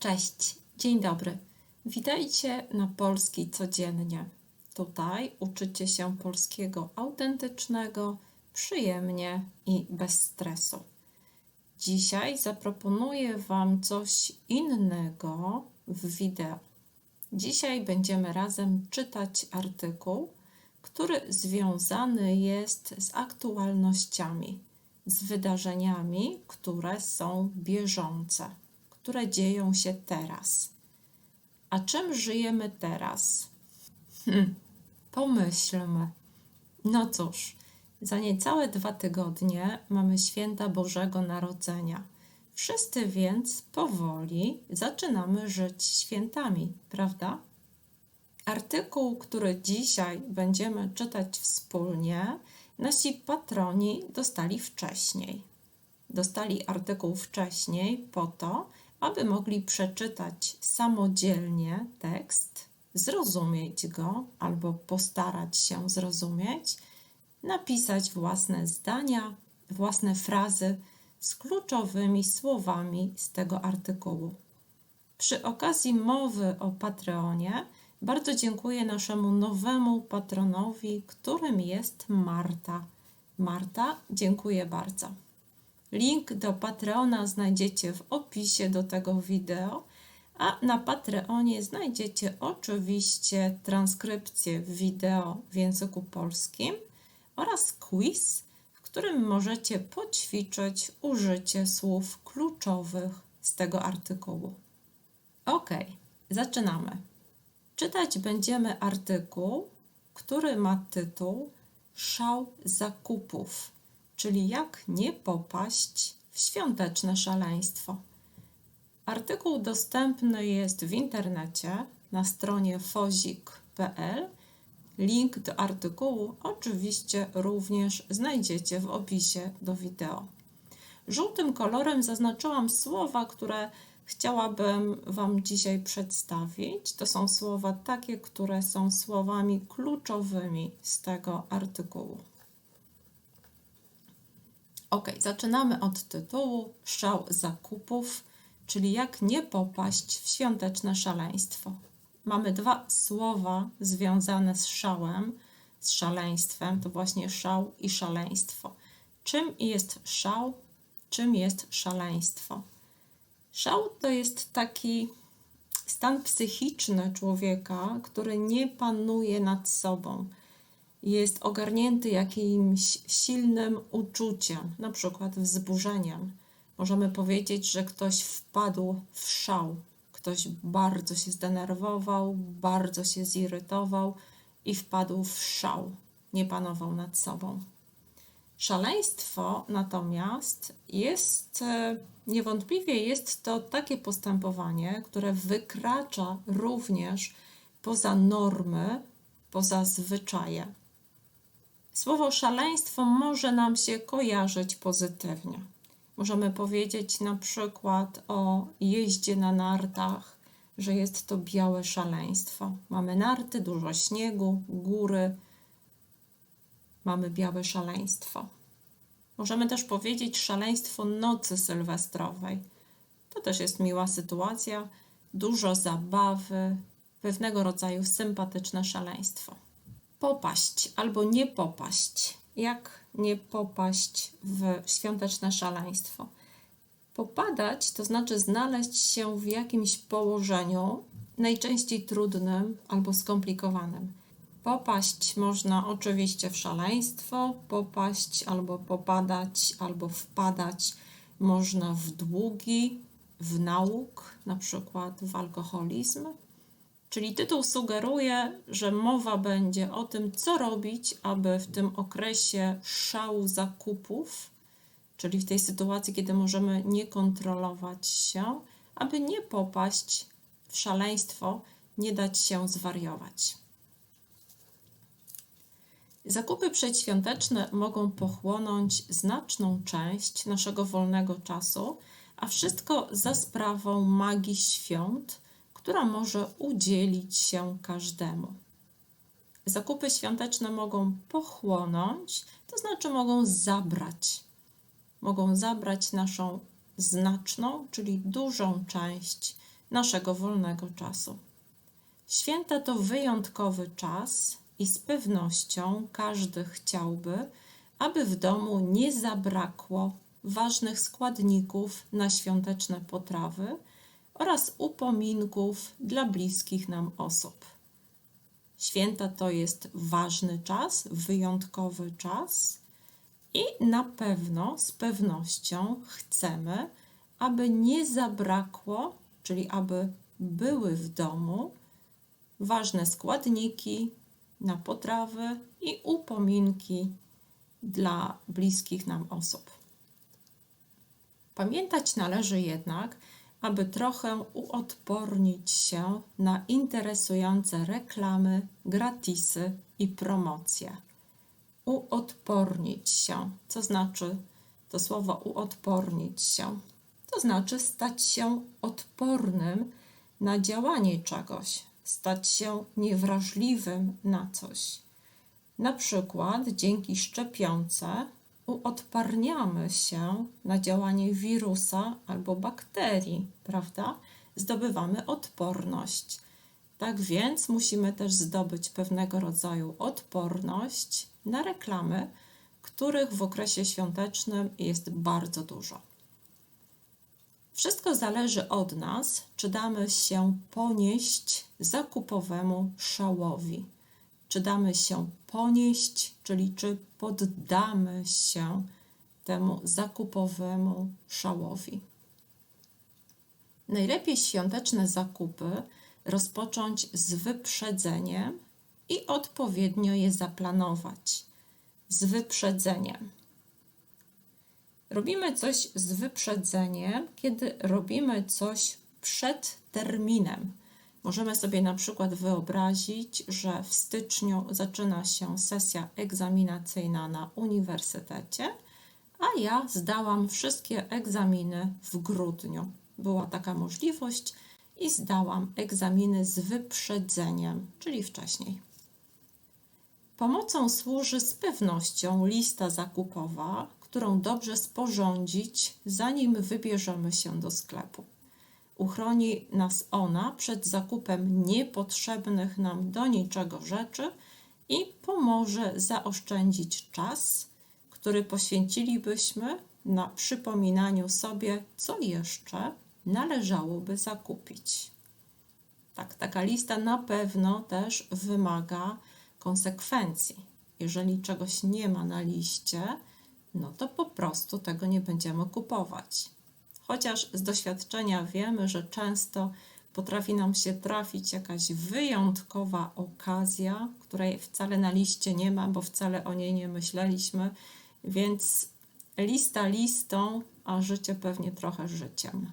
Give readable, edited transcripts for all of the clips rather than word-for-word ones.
Cześć, dzień dobry. Witajcie na Polski Codziennie. Tutaj uczycie się polskiego autentycznego, przyjemnie i bez stresu. Dzisiaj zaproponuję Wam coś innego w wideo. Dzisiaj będziemy razem czytać artykuł, który związany jest z aktualnościami, z wydarzeniami, które są bieżące, które dzieją się teraz. A czym żyjemy teraz? Pomyślmy. No cóż, za niecałe 2 tygodnie mamy święta Bożego Narodzenia. Wszyscy więc powoli zaczynamy żyć świętami, prawda? Artykuł, który dzisiaj będziemy czytać wspólnie, nasi patroni dostali wcześniej. Dostali artykuł wcześniej po to, aby mogli przeczytać samodzielnie tekst, zrozumieć go albo postarać się zrozumieć, napisać własne zdania, własne frazy z kluczowymi słowami z tego artykułu. Przy okazji mowy o Patreonie bardzo dziękuję naszemu nowemu patronowi, którym jest Marta. Marta, dziękuję bardzo. Link do Patreona znajdziecie w opisie do tego wideo, a na Patreonie znajdziecie oczywiście transkrypcję wideo w języku polskim oraz quiz, w którym możecie poćwiczyć użycie słów kluczowych z tego artykułu. Ok, zaczynamy. Czytać będziemy artykuł, który ma tytuł Szał zakupów, czyli jak nie popaść w świąteczne szaleństwo. Artykuł dostępny jest w internecie na stronie fozik.pl. Link do artykułu oczywiście również znajdziecie w opisie do wideo. Żółtym kolorem zaznaczyłam słowa, które chciałabym Wam dzisiaj przedstawić. To są słowa takie, które są słowami kluczowymi z tego artykułu. Ok, zaczynamy od tytułu Szał zakupów, czyli jak nie popaść w świąteczne szaleństwo. Mamy 2 słowa związane z szałem, z szaleństwem, to właśnie szał i szaleństwo. Czym jest szał? Czym jest szaleństwo? Szał to jest taki stan psychiczny człowieka, który nie panuje nad sobą. Jest ogarnięty jakimś silnym uczuciem, na przykład wzburzeniem. Możemy powiedzieć, że ktoś wpadł w szał, ktoś bardzo się zdenerwował, bardzo się zirytował i wpadł w szał, nie panował nad sobą. Szaleństwo natomiast niewątpliwie jest to takie postępowanie, które wykracza również poza normy, poza zwyczaje. Słowo szaleństwo może nam się kojarzyć pozytywnie. Możemy powiedzieć na przykład o jeździe na nartach, że jest to białe szaleństwo. Mamy narty, dużo śniegu, góry, mamy białe szaleństwo. Możemy też powiedzieć szaleństwo nocy sylwestrowej. To też jest miła sytuacja, dużo zabawy, pewnego rodzaju sympatyczne szaleństwo. Popaść albo nie popaść. Jak nie popaść w świąteczne szaleństwo? Popadać to znaczy znaleźć się w jakimś położeniu, najczęściej trudnym albo skomplikowanym. Popaść można oczywiście w szaleństwo, popaść albo popadać, albo wpadać można w długi, w nauk, na przykład w alkoholizm. Czyli tytuł sugeruje, że mowa będzie o tym, co robić, aby w tym okresie szału zakupów, czyli w tej sytuacji, kiedy możemy nie kontrolować się, aby nie popaść w szaleństwo, nie dać się zwariować. Zakupy przedświąteczne mogą pochłonąć znaczną część naszego wolnego czasu, a wszystko za sprawą magii świąt, która może udzielić się każdemu. Zakupy świąteczne mogą pochłonąć, to znaczy mogą zabrać. Mogą zabrać naszą znaczną, czyli dużą część naszego wolnego czasu. Święta to wyjątkowy czas i z pewnością każdy chciałby, aby w domu nie zabrakło ważnych składników na świąteczne potrawy oraz upominków dla bliskich nam osób. Święta to jest ważny czas, wyjątkowy czas i na pewno, z pewnością chcemy, aby nie zabrakło, czyli aby były w domu ważne składniki na potrawy i upominki dla bliskich nam osób. Pamiętać należy jednak, aby trochę uodpornić się na interesujące reklamy, gratisy i promocje. Uodpornić się. Co znaczy to słowo uodpornić się? To znaczy stać się odpornym na działanie czegoś, stać się niewrażliwym na coś. Na przykład dzięki szczepionce uodparniamy się na działanie wirusa albo bakterii, prawda? Zdobywamy odporność. Tak więc musimy też zdobyć pewnego rodzaju odporność na reklamy, których w okresie świątecznym jest bardzo dużo. Wszystko zależy od nas, czy damy się ponieść zakupowemu szałowi. Czy damy się ponieść, czyli czy poddamy się temu zakupowemu szałowi. Najlepiej świąteczne zakupy rozpocząć z wyprzedzeniem i odpowiednio je zaplanować. Z wyprzedzeniem. Robimy coś z wyprzedzeniem, kiedy robimy coś przed terminem. Możemy sobie na przykład wyobrazić, że w styczniu zaczyna się sesja egzaminacyjna na uniwersytecie, a ja zdałam wszystkie egzaminy w grudniu. Była taka możliwość i zdałam egzaminy z wyprzedzeniem, czyli wcześniej. Pomocą służy z pewnością lista zakupowa, którą dobrze sporządzić, zanim wybierzemy się do sklepu. Uchroni nas ona przed zakupem niepotrzebnych nam do niczego rzeczy i pomoże zaoszczędzić czas, który poświęcilibyśmy na przypominaniu sobie, co jeszcze należałoby zakupić. Tak, taka lista na pewno też wymaga konsekwencji. Jeżeli czegoś nie ma na liście, no to po prostu tego nie będziemy kupować. Chociaż z doświadczenia wiemy, że często potrafi nam się trafić jakaś wyjątkowa okazja, której wcale na liście nie ma, bo wcale o niej nie myśleliśmy, więc lista listą, a życie pewnie trochę życiem.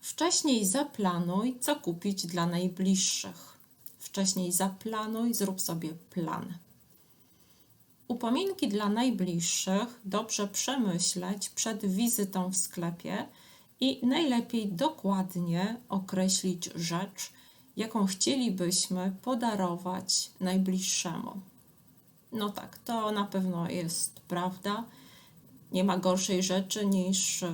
Wcześniej zaplanuj, co kupić dla najbliższych. Wcześniej zaplanuj, zrób sobie plan. Upominki dla najbliższych dobrze przemyśleć przed wizytą w sklepie i najlepiej dokładnie określić rzecz, jaką chcielibyśmy podarować najbliższemu. No tak, to na pewno jest prawda. Nie ma gorszej rzeczy niż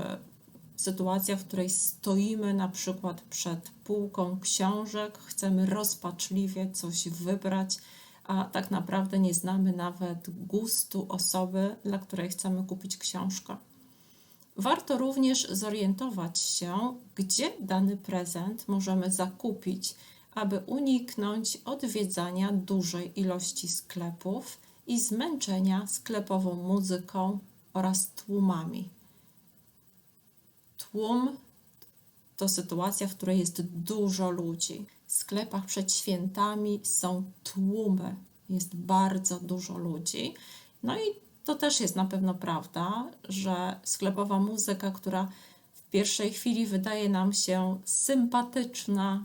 sytuacja, w której stoimy na przykład przed półką książek, chcemy rozpaczliwie coś wybrać, a tak naprawdę nie znamy nawet gustu osoby, dla której chcemy kupić książkę. Warto również zorientować się, gdzie dany prezent możemy zakupić, aby uniknąć odwiedzania dużej ilości sklepów i zmęczenia sklepową muzyką oraz tłumami. Tłum to sytuacja, w której jest dużo ludzi. W sklepach przed świętami są tłumy, jest bardzo dużo ludzi. No i to też jest na pewno prawda, że sklepowa muzyka, która w pierwszej chwili wydaje nam się sympatyczna,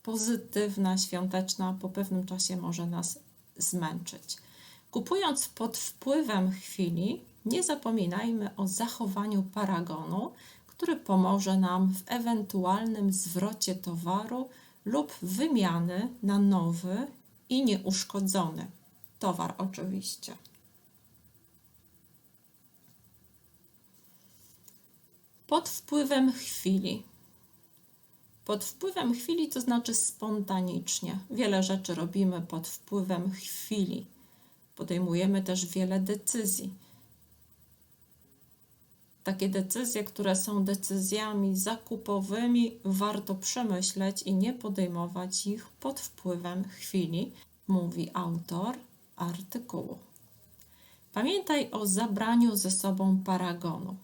pozytywna, świąteczna, po pewnym czasie może nas zmęczyć. Kupując pod wpływem chwili, nie zapominajmy o zachowaniu paragonu, który pomoże nam w ewentualnym zwrocie towaru lub wymiany na nowy i nieuszkodzony towar oczywiście. Pod wpływem chwili. Pod wpływem chwili to znaczy spontanicznie. Wiele rzeczy robimy pod wpływem chwili. Podejmujemy też wiele decyzji. Takie decyzje, które są decyzjami zakupowymi, warto przemyśleć i nie podejmować ich pod wpływem chwili, mówi autor artykułu. Pamiętaj o zabraniu ze sobą paragonu.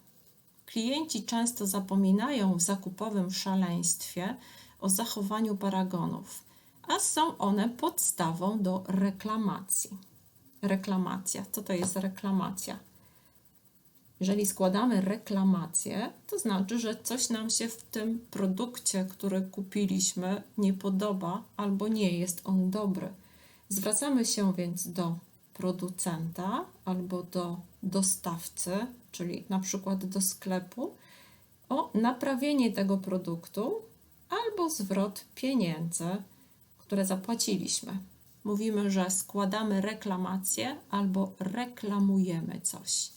Klienci często zapominają w zakupowym szaleństwie o zachowaniu paragonów, a są one podstawą do reklamacji. Reklamacja. Co to jest reklamacja? Jeżeli składamy reklamację, to znaczy, że coś nam się w tym produkcie, który kupiliśmy, nie podoba albo nie jest on dobry. Zwracamy się więc do producenta albo do dostawcy, czyli na przykład do sklepu, o naprawienie tego produktu albo zwrot pieniędzy, które zapłaciliśmy. Mówimy, że składamy reklamację albo reklamujemy coś.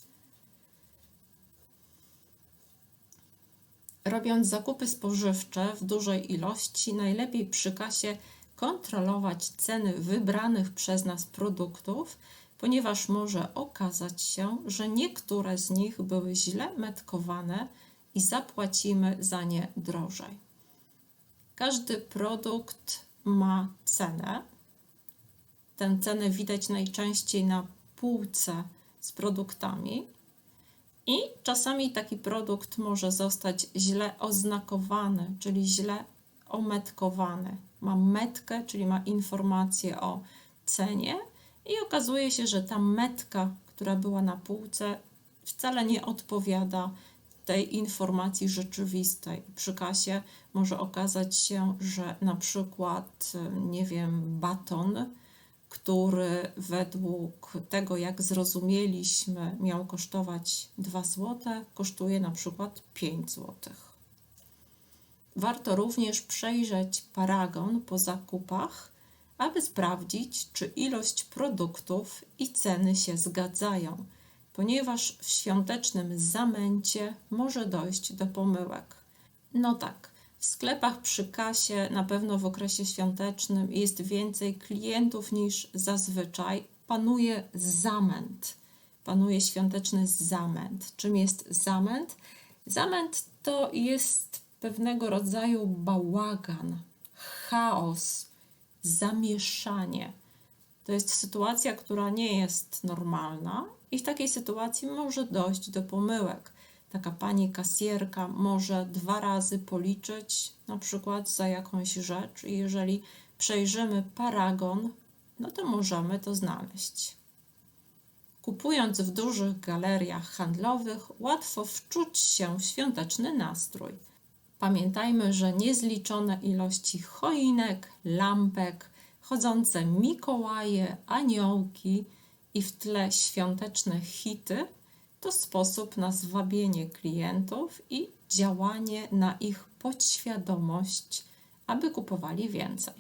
Robiąc zakupy spożywcze w dużej ilości, najlepiej przy kasie kontrolować ceny wybranych przez nas produktów, ponieważ może okazać się, że niektóre z nich były źle metkowane i zapłacimy za nie drożej. Każdy produkt ma cenę. Tę cenę widać najczęściej na półce z produktami. I czasami taki produkt może zostać źle oznakowany, czyli źle ometkowany. Ma metkę, czyli ma informację o cenie i okazuje się, że ta metka, która była na półce, wcale nie odpowiada tej informacji rzeczywistej. Przy kasie może okazać się, że na przykład, nie wiem, baton, który według tego, jak zrozumieliśmy, miał kosztować 2 zł, kosztuje na przykład 5 zł. Warto również przejrzeć paragon po zakupach, aby sprawdzić, czy ilość produktów i ceny się zgadzają, ponieważ w świątecznym zamęcie może dojść do pomyłek. No tak. W sklepach przy kasie, na pewno w okresie świątecznym, jest więcej klientów niż zazwyczaj. Panuje zamęt. Panuje świąteczny zamęt. Czym jest zamęt? Zamęt to jest pewnego rodzaju bałagan, chaos, zamieszanie. To jest sytuacja, która nie jest normalna i w takiej sytuacji może dojść do pomyłek. Taka pani kasjerka może 2 razy policzyć na przykład za jakąś rzecz i jeżeli przejrzymy paragon, no to możemy to znaleźć. Kupując w dużych galeriach handlowych, łatwo wczuć się w świąteczny nastrój. Pamiętajmy, że niezliczone ilości choinek, lampek, chodzące Mikołaje, aniołki i w tle świąteczne hity to sposób na zwabienie klientów i działanie na ich podświadomość, aby kupowali więcej.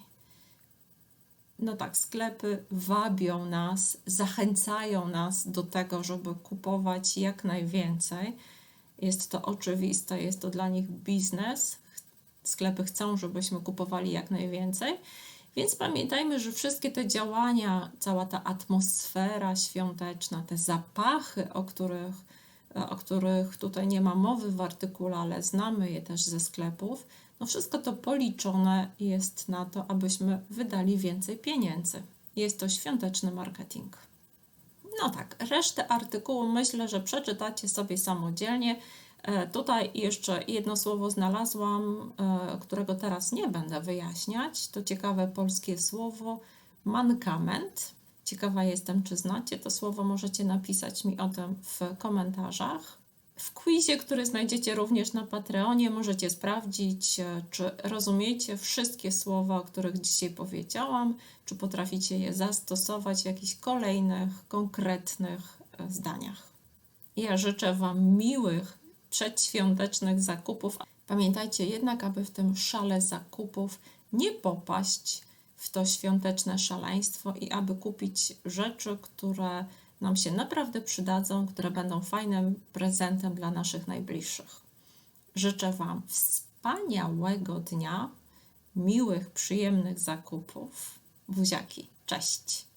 No tak, sklepy wabią nas, zachęcają nas do tego, żeby kupować jak najwięcej. Jest to oczywiste, jest to dla nich biznes. Sklepy chcą, żebyśmy kupowali jak najwięcej. Więc pamiętajmy, że wszystkie te działania, cała ta atmosfera świąteczna, te zapachy, o których tutaj nie ma mowy w artykule, ale znamy je też ze sklepów, no wszystko to policzone jest na to, abyśmy wydali więcej pieniędzy. Jest to świąteczny marketing. No tak, resztę artykułu myślę, że przeczytacie sobie samodzielnie. Tutaj jeszcze jedno słowo znalazłam, którego teraz nie będę wyjaśniać. To ciekawe polskie słowo mankament. Ciekawa jestem, czy znacie to słowo. Możecie napisać mi o tym w komentarzach. W quizie, który znajdziecie również na Patreonie, możecie sprawdzić, czy rozumiecie wszystkie słowa, o których dzisiaj powiedziałam, czy potraficie je zastosować w jakichś kolejnych, konkretnych zdaniach. Ja życzę Wam miłych, przedświątecznych zakupów. Pamiętajcie jednak, aby w tym szale zakupów nie popaść w to świąteczne szaleństwo i aby kupić rzeczy, które nam się naprawdę przydadzą, które będą fajnym prezentem dla naszych najbliższych. życzę Wam wspaniałego dnia, miłych, przyjemnych zakupów. Buziaki, cześć!